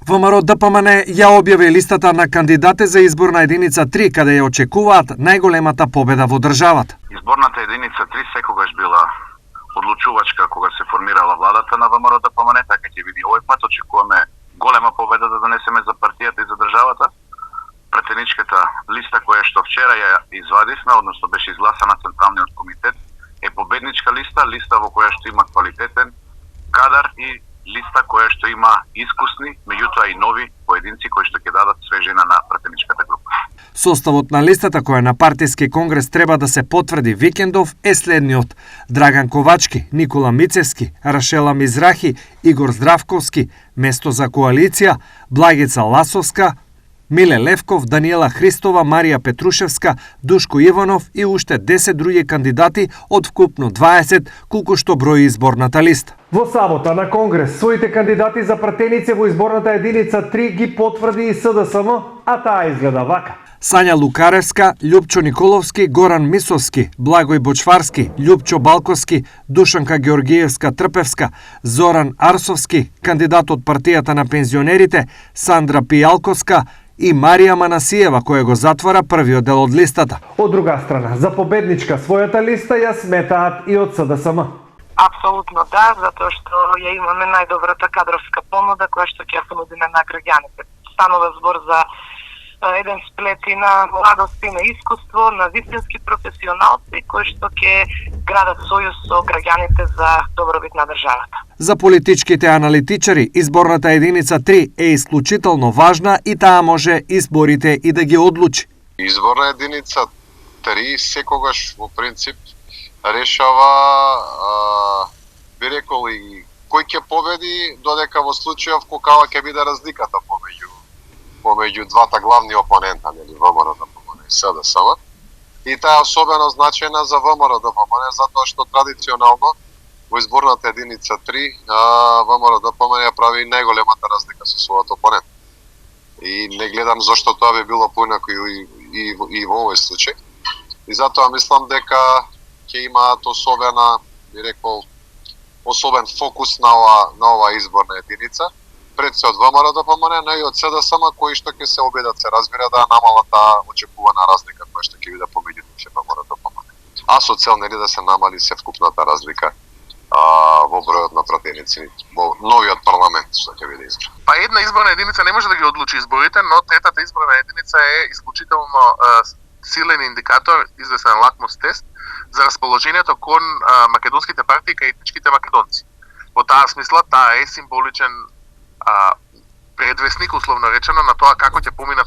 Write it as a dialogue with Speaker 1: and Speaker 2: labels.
Speaker 1: ВМРО ДПМН ја објави листата на кандидати за изборна единица 3, каде ја очекуваат најголемата победа во државата.
Speaker 2: Изборната единица 3 секогаш била одлучувачка кога се формирала владата на ВМРО ДПМН, така ќе биде овој пат. Очекуваме голема победа да донесеме за партијата и за државата. Претеничката листа која што вчера ја извадивме, односно беше изгласана Централниот комитет, е победничка листа, листа во која што има квалитетен кадар и листа која што има искусни, меѓутоа и нови поединци кои што ќе дадат свежина на претеничката група.
Speaker 1: Составот на листата која на партиски конгрес треба да се потврди викендов е следниот: Драган Ковачки, Никола Мицевски, Рашела Мизрахи, Игор Здравковски, место за коалиција, Благица Ласовска, Миле Левков, Даниела Христова, Марија Петрушевска, Душко Иванов и уште 10 други кандидати од вкупно 20, колку што брои изборната листа. Во сабота на Конгрес своите кандидати за пратеници во изборната единица 3 ги потврди и СДСМ, а таа изгледа вака: Сања Лукаревска, Љупчо Николовски, Горан Мисовски, Благој Бочварски, Љупчо Балковски, Душанка Георгиевска Трпевска, Зоран Арсовски, кандидат од партијата на пензионерите, Сандра Пијалковска и Марија Манасиева, која го затвора првиот дел од листата. Од друга страна, за победничка својата листа ја сметаат и од СДСМ.
Speaker 3: Апсолутно да, затоа што ја имаме најдобрата кадровска понуда која што ќе ја понудиме на граѓаните. Станува збор за еден сплет и на младост и на искуство, на вистински професионалци кои што ќе градат сојуз со граѓаните за добробит на државата.
Speaker 1: За политичките аналитичари, изборната единица 3 е исклучително важна и таа може изборите и да ги одлучи.
Speaker 4: Изборна единица 3 секогаш во принцип решава, би рекол, и кој ќе победи, додека во случајов кога ќе биде разликата помеѓу двата главни опонента, нели, ВМРО ДПМН и СДСМ. И таа е особено значајна за ВМРО ДПМН, затоа што традиционално во изборната единица 3 ВМРО ДПМН ја прави најголемата разлика со својот опонент. И не гледам зошто тоа би било поинако и во овој случај. И затоа мислам дека ќе имаат особена, би рекол, особен фокус на ова изборна единица, пред се од ВМРО ДПМН, но и од СДСМ, кои што ќе се обидат се разбира да намалат таа очекувана разлика која што ќе биде помеѓу нив и ВМРО ДПМН. А со цел нели да се намали севкупната разлика во бројот на пратеници во новиот парламент што ќе биде избран.
Speaker 5: Па една изборна единица не може да ги одлучи изборите, но третата изборна единица е исклучително силен индикатор, известен лакмус тест за расположението кон македонските партии кај етничките македонци. Во таа смисла, таа е символичен предвестник, условно речено, на тоа како ќе поминат